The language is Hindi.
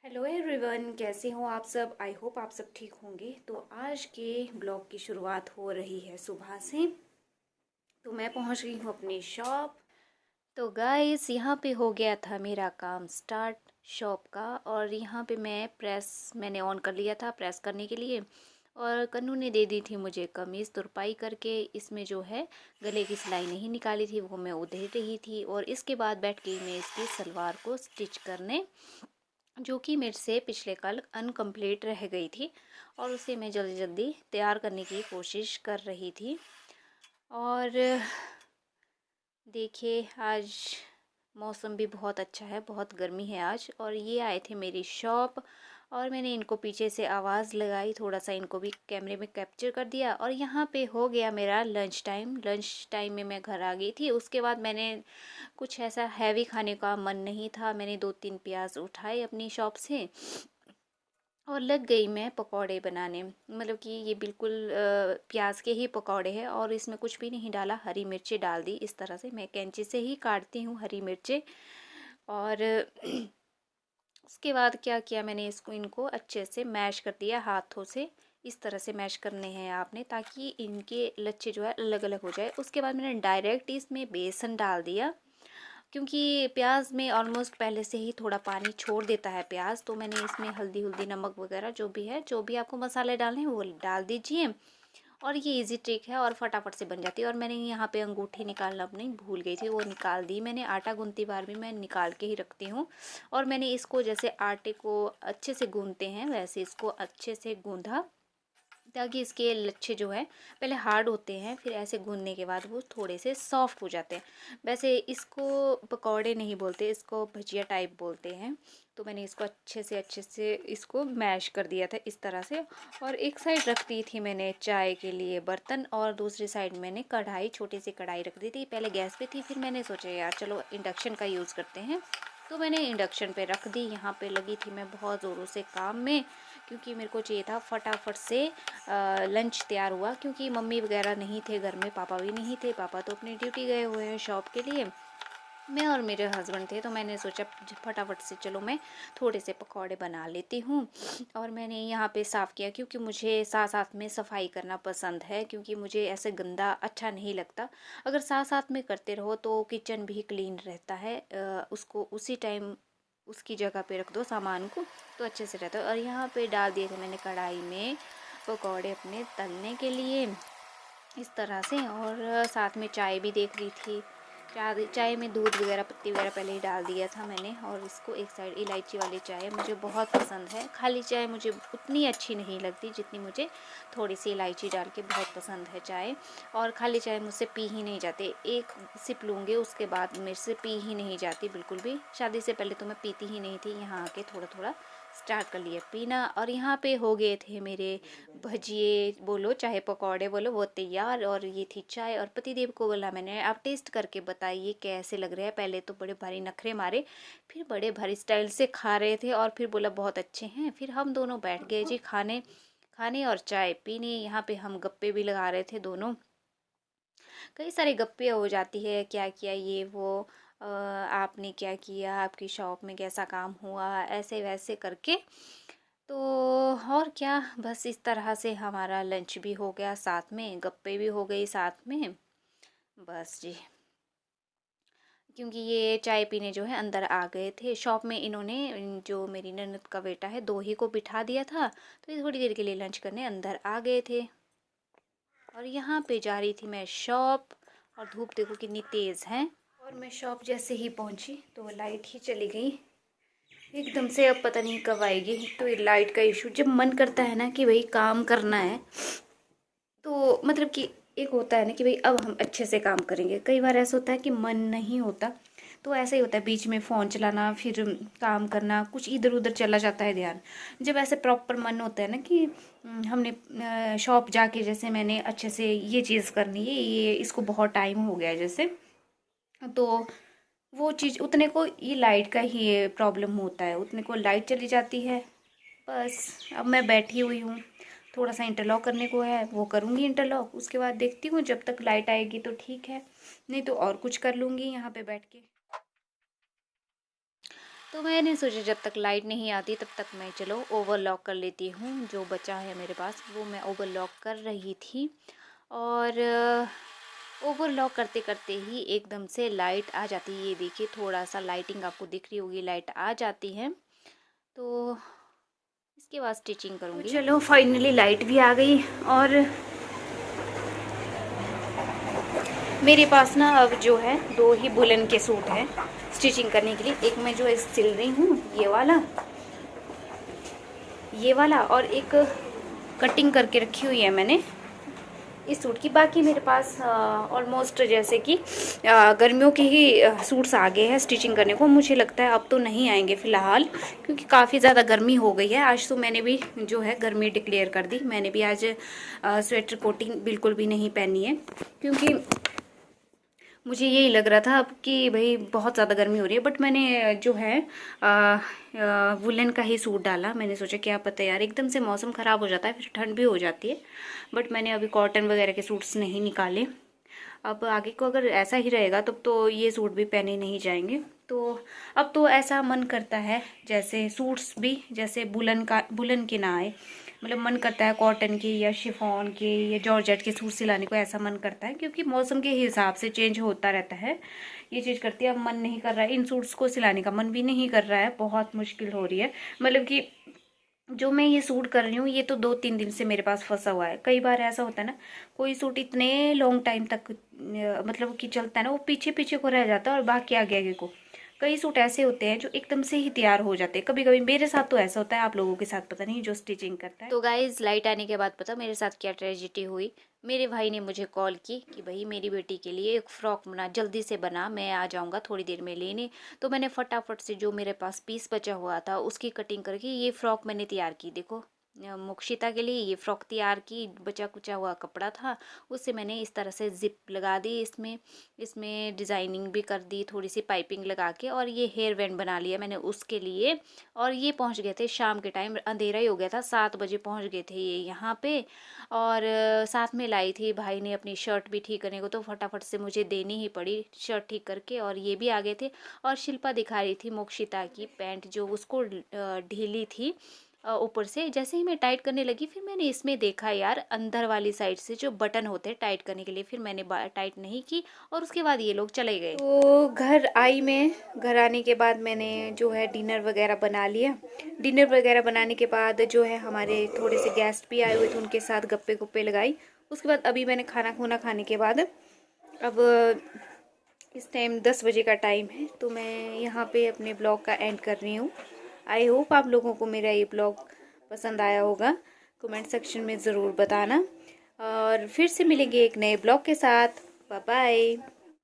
हेलो एवरीवन, कैसे हो आप सब। आई होप आप सब ठीक होंगे। तो आज के ब्लॉग की शुरुआत हो रही है सुबह से। तो मैं पहुंच गई हूँ अपनी शॉप। तो गाइस, यहाँ पे हो गया था मेरा काम स्टार्ट शॉप का। और यहाँ पे मैंने ऑन कर लिया था प्रेस करने के लिए। और कन्नू ने दे दी थी मुझे कमीज़ तुरपाई करके। इसमें जो है गले की सिलाई नहीं निकाली थी, वो मैं उधेड़ रही थी। और इसके बाद बैठ गई मैं इसकी सलवार को स्टिच करने, जो कि मेरे से पिछले कल अनकम्प्लीट रह गई थी। और उसे मैं जल्दी जल्दी तैयार करने की कोशिश कर रही थी। और देखिए, आज मौसम भी बहुत अच्छा है, बहुत गर्मी है आज। और ये आए थे मेरी शॉप, और मैंने इनको पीछे से आवाज़ लगाई, थोड़ा सा इनको भी कैमरे में कैप्चर कर दिया। और यहाँ पे हो गया मेरा लंच टाइम। लंच टाइम में मैं घर आ गई थी। उसके बाद मैंने कुछ ऐसा हैवी खाने का मन नहीं था, मैंने 2-3 प्याज उठाए अपनी शॉप से और लग गई मैं पकौड़े बनाने। मतलब कि ये बिल्कुल प्याज के ही पकौड़े हैं, और इसमें कुछ भी नहीं डाला, हरी मिर्ची डाल दी। इस तरह से मैं कैंची से ही काटती हूँ हरी मिर्चें। और उसके बाद क्या किया, मैंने इनको अच्छे से मैश कर दिया हाथों से। इस तरह से मैश करने हैं आपने, ताकि इनके लच्छे जो है अलग अलग हो जाए। उसके बाद मैंने डायरेक्ट इसमें बेसन डाल दिया, क्योंकि प्याज में ऑलमोस्ट पहले से ही थोड़ा पानी छोड़ देता है प्याज। तो मैंने इसमें हल्दी हुल्दी नमक वगैरह जो भी है, जो भी आपको मसाले डालने हैं वो डाल दीजिए। और ये इजी ट्रिक है और फटाफट से बन जाती है। और मैंने यहाँ पे अंगूठी निकालना अपनी भूल गई थी, वो निकाल दी मैंने। आटा गूंथती बार भी मैं निकाल के ही रखती हूँ। और मैंने इसको जैसे आटे को अच्छे से गूंथते हैं वैसे इसको अच्छे से गूंधा, ताकि इसके लच्छे जो है पहले हार्ड होते हैं, फिर ऐसे गूंदने के बाद वो थोड़े से सॉफ्ट हो जाते हैं। वैसे इसको पकौड़े नहीं बोलते, इसको भजिया टाइप बोलते हैं। तो मैंने इसको अच्छे से इसको मैश कर दिया था इस तरह से। और एक साइड रख दी थी मैंने चाय के लिए बर्तन, और दूसरी साइड मैंने कढ़ाई, छोटी सी कढ़ाई रख दी थी। पहले गैस पे थी, फिर मैंने सोचा यार चलो इंडक्शन का यूज़ करते हैं। तो मैंने इंडक्शन पे रख दी। यहाँ पे लगी थी मैं बहुत ज़ोरों से काम में, क्योंकि मेरे को चाहिए था फटाफट से लंच तैयार हुआ। क्योंकि मम्मी वगैरह नहीं थे घर में, पापा भी नहीं थे, पापा तो अपनी ड्यूटी गए हुए हैं शॉप के लिए। मैं और मेरे हस्बैंड थे, तो मैंने सोचा फटाफट से चलो मैं थोड़े से पकौड़े बना लेती हूँ। और मैंने यहाँ पे साफ़ किया, क्योंकि मुझे साथ साथ में सफाई करना पसंद है, क्योंकि मुझे ऐसे गंदा अच्छा नहीं लगता। अगर साथ साथ में करते रहो तो किचन भी क्लीन रहता है। उसको उसी टाइम उसकी जगह पे रख दो सामान को, तो अच्छे से रहता है। और यहाँ पे डाल दिए थे मैंने कढ़ाई में पकौड़े अपने तलने के लिए इस तरह से। और साथ में चाय भी देख रही थी। चाय में दूध वगैरह पत्ती वगैरह पहले ही डाल दिया था मैंने। और इसको एक साइड, इलायची वाली चाय मुझे बहुत पसंद है। खाली चाय मुझे उतनी अच्छी नहीं लगती जितनी मुझे थोड़ी सी इलायची डाल के बहुत पसंद है चाय। और खाली चाय मुझसे पी ही नहीं जाती, एक सिप लूँगी उसके बाद मेरे से पी ही नहीं जाती बिल्कुल भी। शादी से पहले तो मैं पीती ही नहीं थी, यहाँ आके थोड़ा थोड़ा स्टार्ट कर लिया पीना। और यहाँ पे हो गए थे मेरे भजिए बोलो चाहे पकौड़े बोलो, वो तैयार। और ये थी चाय। और पतिदेव को बोला मैंने, आप टेस्ट करके बताइए कैसे लग रहे हैं। पहले तो बड़े भारी नखरे मारे, फिर बड़े भारी स्टाइल से खा रहे थे, और फिर बोला बहुत अच्छे हैं। फिर हम दोनों बैठ गए जी खाने खाने और चाय पीने। यहाँ पे हम गप्पे भी लगा रहे थे दोनों। कई सारे गप्पे हो जाती है, क्या किया ये वो, आपने क्या किया, आपकी शॉप में कैसा काम हुआ, ऐसे वैसे करके। तो और क्या, बस इस तरह से हमारा लंच भी हो गया, साथ में गप्पे भी हो गई साथ में। बस जी, क्योंकि ये चाय पीने जो है अंदर आ गए थे शॉप में। इन्होंने, जो मेरी ननद का बेटा है, दो ही को बिठा दिया था, तो ये थोड़ी देर के लिए लंच करने अंदर आ गए थे। और यहाँ पे जा रही थी मैं शॉप, और धूप देखो कितनी तेज़ है। और मैं शॉप जैसे ही पहुँची तो लाइट ही चली गई एकदम से। अब पता नहीं कब आएगी। तो ये लाइट का इशू, जब मन करता है ना कि भाई काम करना है, तो मतलब कि एक होता है ना कि भाई अब हम अच्छे से काम करेंगे। कई बार ऐसा होता है कि मन नहीं होता, तो ऐसा ही होता है, बीच में फ़ोन चलाना, फिर काम करना, कुछ इधर उधर चला जाता है ध्यान। जब ऐसे प्रॉपर मन होता है ना कि हमने शॉप जाके, जैसे मैंने अच्छे से ये चीज़ करनी है, ये इसको बहुत टाइम हो गया है जैसे, तो वो चीज़ उतने को, ये लाइट का ही ये प्रॉब्लम होता है, उतने को लाइट चली जाती है। बस अब मैं बैठी हुई हूँ, थोड़ा सा इंटरलॉक करने को है, वो करूँगी इंटरलॉक। उसके बाद देखती हूँ, जब तक लाइट आएगी तो ठीक है, नहीं तो और कुछ कर लूँगी यहाँ पे बैठ के। तो मैंने सोचा जब तक लाइट नहीं आती तब तक मैं चलो ओवरलॉक कर लेती हूँ। जो बचा है मेरे पास वो मैं ओवरलॉक कर रही थी, और ओवरलॉक करते करते ही एकदम से लाइट आ जाती है। ये देखिए थोड़ा सा लाइटिंग आपको दिख रही होगी, लाइट आ जाती है। तो इसके बाद स्टिचिंग करूँगी। चलो फाइनली लाइट भी आ गई, और मेरे पास ना अब जो है 2 ही वुलन के सूट हैं स्टिचिंग करने के लिए। एक मैं जो सिल रही हूँ ये वाला, और एक कटिंग करके रखी हुई है मैंने इस सूट की। बाकी मेरे पास ऑलमोस्ट जैसे कि गर्मियों के ही सूट्स आ गए हैं स्टिचिंग करने को। मुझे लगता है अब तो नहीं आएंगे फ़िलहाल, क्योंकि काफ़ी ज़्यादा गर्मी हो गई है। आज तो मैंने भी जो है गर्मी डिक्लेयर कर दी। मैंने भी आज स्वेटर कोटिंग बिल्कुल भी नहीं पहनी है, क्योंकि मुझे यही लग रहा था अब कि भाई बहुत ज़्यादा गर्मी हो रही है। बट मैंने जो है वुलन का ही सूट डाला। मैंने सोचा क्या पता यार, एकदम से मौसम ख़राब हो जाता है, फिर ठंड भी हो जाती है। बट मैंने अभी कॉटन वगैरह के सूट्स नहीं निकाले। अब आगे को अगर ऐसा ही रहेगा तब तो ये सूट भी पहने नहीं जाएंगे। तो अब तो ऐसा मन करता है जैसे सूट्स भी जैसे बुलन के ना आए, मतलब मन करता है कॉटन के या शिफॉन के या जॉर्जेट के सूट सिलाने को। ऐसा मन करता है क्योंकि मौसम के हिसाब से चेंज होता रहता है, ये चीज़ करती है। अब मन नहीं कर रहा है, इन सूट्स को सिलाने का मन भी नहीं कर रहा है, बहुत मुश्किल हो रही है। मतलब कि जो मैं ये सूट कर रही हूँ ये तो 2-3 दिन से मेरे पास फंसा हुआ है। कई बार ऐसा होता है ना, कोई सूट इतने लॉन्ग टाइम तक मतलब कि चलता है ना, वो पीछे पीछे को रह जाता है और बाकी आगे आगे को। कई सूट ऐसे होते हैं जो एकदम से ही तैयार हो जाते हैं। कभी कभी मेरे साथ तो ऐसा होता है, आप लोगों के साथ पता नहीं जो स्टिचिंग करता है। तो गाइज लाइट आने के बाद पता मेरे साथ क्या ट्रेजिडी हुई। मेरे भाई ने मुझे कॉल की कि भाई मेरी बेटी के लिए एक फ़्रॉक बना, जल्दी से बना, मैं आ जाऊँगा थोड़ी देर में लेने। तो मैंने फटाफट से जो मेरे पास पीस बचा हुआ था उसकी कटिंग करके ये फ़्रॉक मैंने तैयार की। देखो मोक्षिता के लिए ये फ़्रॉक तैयार की। बचा कुचा हुआ कपड़ा था, उससे मैंने इस तरह से ज़िप लगा दी इसमें इसमें डिज़ाइनिंग भी कर दी थोड़ी सी पाइपिंग लगा के, और ये हेयर बैंड बना लिया मैंने उसके लिए। और ये पहुंच गए थे शाम के टाइम, अंधेरा ही हो गया था, 7 बजे पहुंच गए थे ये यहाँ पे। और साथ में लाई थी भाई ने अपनी शर्ट भी ठीक करने को, तो फटाफट से मुझे देनी ही पड़ी शर्ट ठीक करके। और ये भी आ गए थे। और शिल्पा दिखा रही थी मोक्षिता की पैंट जो उसको ढीली थी ऊपर से। जैसे ही मैं टाइट करने लगी फिर मैंने इसमें देखा यार अंदर वाली साइड से जो बटन होते हैं टाइट करने के लिए, फिर मैंने टाइट नहीं की और उसके बाद ये लोग चले गए। तो घर आई मैं, घर आने के बाद मैंने जो है डिनर वगैरह बना लिया। डिनर वगैरह बनाने के बाद जो है हमारे थोड़े से गेस्ट भी आए हुए थे, उनके साथ गप्पे गुप्पे लगाई। उसके बाद अभी मैंने खाना खुना खाने के बाद अब इस टाइम 10 बजे का टाइम है, तो मैं यहाँ पे अपने ब्लॉग का एंड कर रही हूँ। आई होप आप लोगों को मेरा ये ब्लॉग पसंद आया होगा। कमेंट सेक्शन में ज़रूर बताना, और फिर से मिलेंगे एक नए ब्लॉग के साथ। Bye bye.